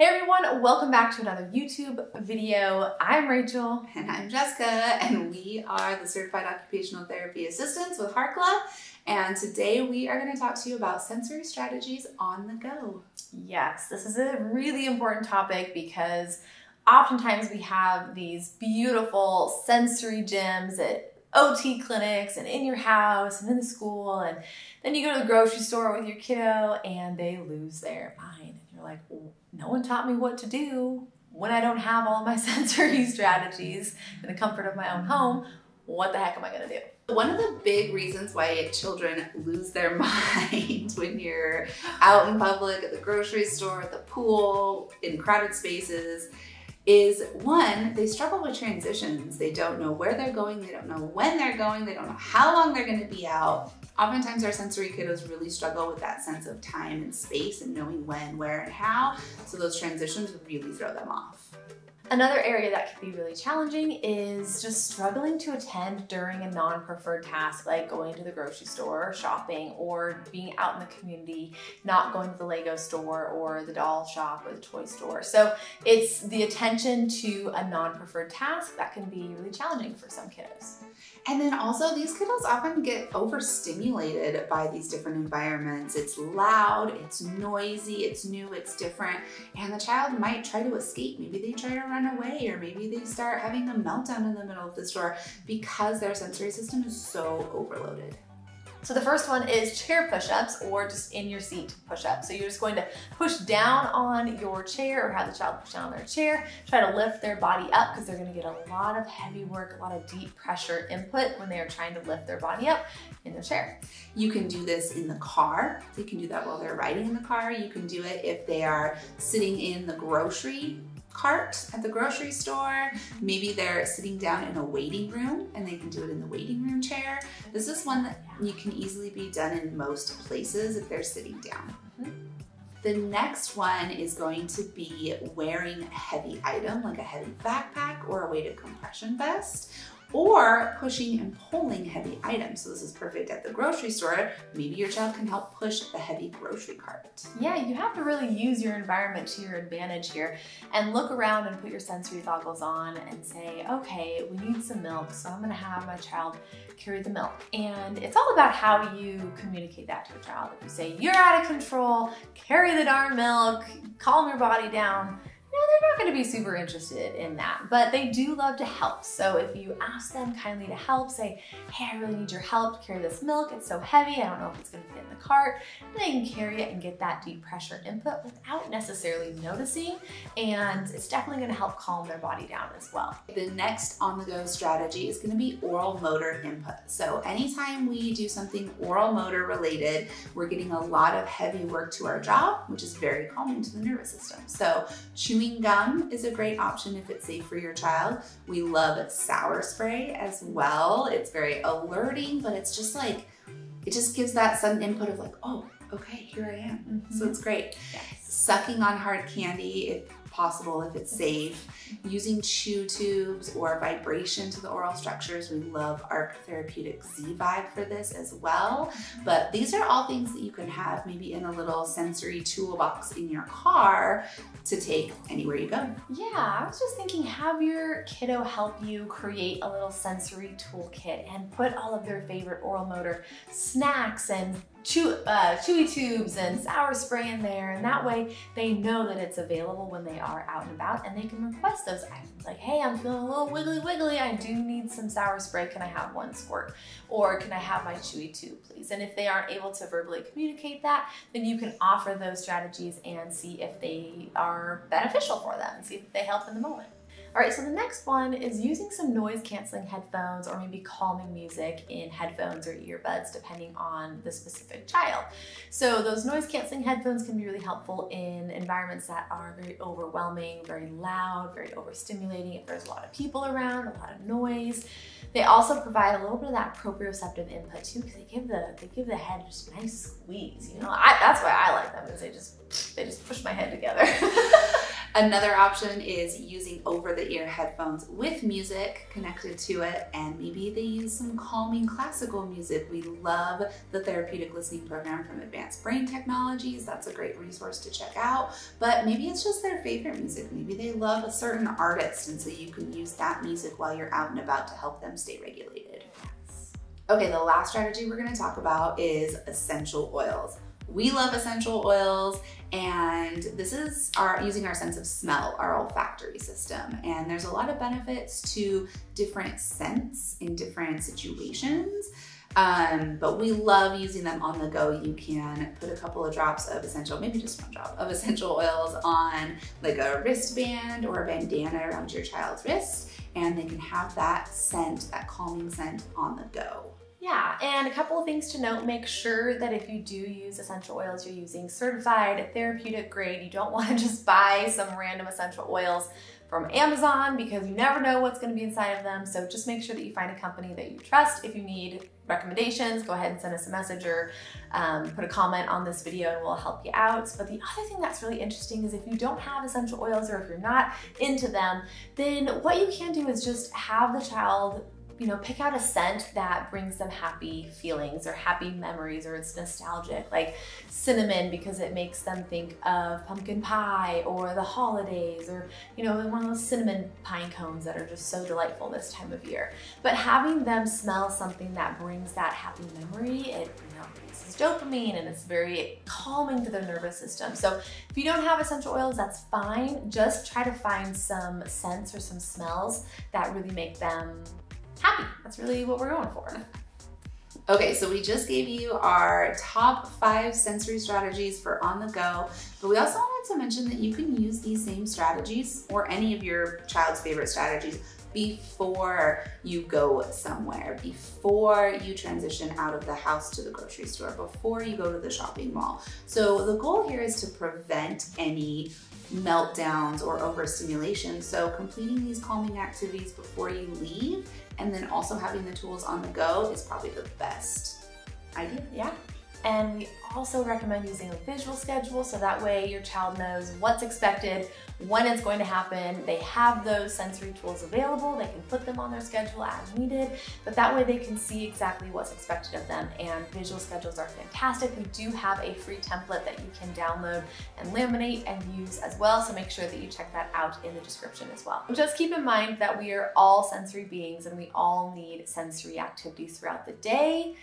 Hey everyone, welcome back to another YouTube video. I'm Rachel. And I'm Jessica, and we are the Certified Occupational Therapy Assistants with Harkla. And today we are going to talk to you about sensory strategies on the go. Yes, this is a really important topic because oftentimes we have these beautiful sensory gyms at OT clinics and in your house and in the school, and then you go to the grocery store with your kiddo and they lose their mind. And you're like, well, no one taught me what to do when I don't have all my sensory strategies in the comfort of my own home. What the heck am I gonna do? One of the big reasons why children lose their mind when you're out in public, at the grocery store, at the pool, in crowded spaces, is one, they struggle with transitions. They don't know where they're going, they don't know when they're going, they don't know how long they're gonna be out. Oftentimes our sensory kiddos really struggle with that sense of time and space and knowing when, where, and how. So those transitions really throw them off. Another area that can be really challenging is just struggling to attend during a non-preferred task, like going to the grocery store or shopping, or being out in the community, not going to the Lego store or the doll shop or the toy store. So it's the attention to a non-preferred task that can be really challenging for some kiddos. And then also these kiddos often get overstimulated by these different environments. It's loud, it's noisy, it's new, it's different, and the child might try to escape. Maybe they try to run away, or maybe they start having a meltdown in the middle of the store because their sensory system is so overloaded. So the first one is chair push-ups, or just in your seat push-ups. So you're just going to push down on your chair, or have the child push down on their chair, try to lift their body up, because they're gonna get a lot of heavy work, a lot of deep pressure input when they are trying to lift their body up in their chair. You can do this in the car. You can do that while they're riding in the car. You can do it if they are sitting in the grocery cart at the grocery store. Maybe they're sitting down in a waiting room and they can do it in the waiting room chair. This is one that you can easily be done in most places if they're sitting down. The next one is going to be wearing a heavy item like a heavy backpack or a weighted compression vest, or pushing and pulling heavy items. So this is perfect at the grocery store. Maybe your child can help push the heavy grocery cart. Yeah, you have to really use your environment to your advantage here and look around and put your sensory goggles on and say, okay, we need some milk, so I'm gonna have my child carry the milk. And it's all about how you communicate that to a child. If you say, you're out of control, carry the darn milk, calm your body down, they're not going to be super interested in that, but they do love to help. So if you ask them kindly to help, say, hey, I really need your help to carry this milk. It's so heavy, I don't know if it's going to fit in the cart. And they can carry it and get that deep pressure input without necessarily noticing. And it's definitely going to help calm their body down as well. The next on-the-go strategy is going to be oral motor input. So anytime we do something oral motor related, we're getting a lot of heavy work to our jaw, which is very calming to the nervous system. So chewing gum is a great option if it's safe for your child. We love sour spray as well. It's very alerting, but it's just like, it just gives that sudden input of like, oh, okay, here I am. So it's great. Yes. Sucking on hard candy, if possible, if it's safe. Using chew tubes or vibration to the oral structures. We love Arc Therapeutic Z-Vibe for this as well. But these are all things that you can have maybe in a little sensory toolbox in your car to take anywhere you go. Yeah, I was just thinking, have your kiddo help you create a little sensory toolkit and put all of their favorite oral motor snacks and chewy tubes and sour spray in there, and that way they know that it's available when they are out and about, and they can request those items like, hey, I'm feeling a little wiggly, I do need some sour spray, can I have one squirt? Or can I have my chewy tube, please? And if they aren't able to verbally communicate that, then you can offer those strategies and see if they are beneficial for them and see if they help in the moment. All right, so the next one is using some noise canceling headphones, or maybe calming music in headphones or earbuds, depending on the specific child. So those noise canceling headphones can be really helpful in environments that are very overwhelming, very loud, very overstimulating. If there's a lot of people around, a lot of noise. They also provide a little bit of that proprioceptive input too, because they give the head just a nice squeeze. You know, that's why I like them, is they just push my head together. Another option is using over-the-ear headphones with music connected to it, and maybe they use some calming classical music. We love the therapeutic listening program from Advanced Brain Technologies. That's a great resource to check out. But maybe it's just their favorite music. Maybe they love a certain artist, and so you can use that music while you're out and about to help them stay regulated. Okay, the last strategy we're going to talk about is essential oils. We love essential oils, and this is using our sense of smell, our olfactory system. And there's a lot of benefits to different scents in different situations. But we love using them on the go. You can put a couple of drops of maybe just one drop of essential oils on like a wristband or a bandana around your child's wrist, and they can have that scent, that calming scent on the go. Yeah, and a couple of things to note. Make sure that if you do use essential oils, you're using certified therapeutic grade. You don't want to just buy some random essential oils from Amazon because you never know what's going to be inside of them. So just make sure that you find a company that you trust. If you need recommendations, go ahead and send us a message or put a comment on this video and we'll help you out. But the other thing that's really interesting is if you don't have essential oils or if you're not into them, then what you can do is just have the child pick out a scent that brings them happy feelings or happy memories, or it's nostalgic, like cinnamon because it makes them think of pumpkin pie or the holidays, or one of those cinnamon pine cones that are just so delightful this time of year. But having them smell something that brings that happy memory, it releases dopamine and it's very calming to their nervous system. So if you don't have essential oils, that's fine. Just try to find some scents or some smells that really make them happy. That's really what we're going for. Okay, so we just gave you our top 5 sensory strategies for on the go, but we also wanted to mention that you can use these same strategies or any of your child's favorite strategies before you go somewhere, before you transition out of the house to the grocery store, before you go to the shopping mall. So the goal here is to prevent any meltdowns or overstimulation. So completing these calming activities before you leave and then also having the tools on the go is probably the best idea. Yeah. And we also recommend using a visual schedule so that way your child knows what's expected, when it's going to happen. They have those sensory tools available. They can put them on their schedule as needed, but that way they can see exactly what's expected of them. And visual schedules are fantastic. We do have a free template that you can download and laminate and use as well, so make sure that you check that out in the description as well. Just keep in mind that we are all sensory beings and we all need sensory activities throughout the day.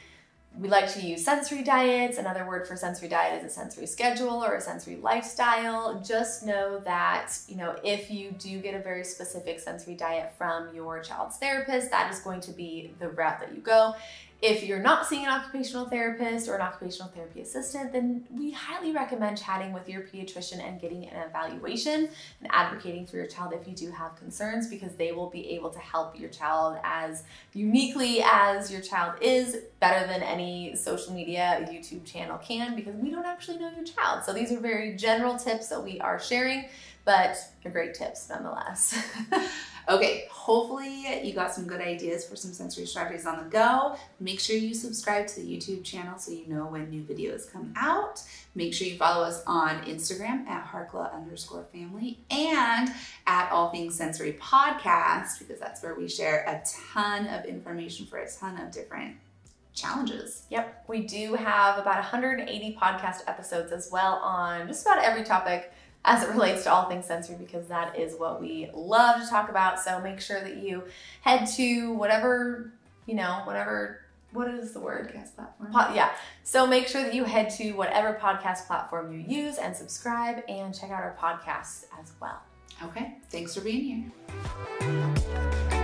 We like to use sensory diets. Another word for sensory diet is a sensory schedule or a sensory lifestyle. Just know that, if you do get a very specific sensory diet from your child's therapist, that is going to be the route that you go. If you're not seeing an occupational therapist or an occupational therapy assistant, then we highly recommend chatting with your pediatrician and getting an evaluation and advocating for your child if you do have concerns, because they will be able to help your child as uniquely as your child is, better than any social media YouTube channel can, because we don't actually know your child. So these are very general tips that we are sharing, but they're great tips nonetheless. Okay, hopefully you got some good ideas for some sensory strategies on the go. Make sure you subscribe to the YouTube channel so you know when new videos come out. Make sure you follow us on Instagram at Harkla_family and at All Things Sensory Podcast, because that's where we share a ton of information for a ton of different challenges. Yep, we do have about 180 podcast episodes as well on just about every topic as it relates to all things sensory, because that is what we love to talk about. So make sure that you head to whatever, what is the word? Podcast platform. Yeah. So make sure that you head to whatever podcast platform you use and subscribe and check out our podcasts as well. Okay. Thanks for being here.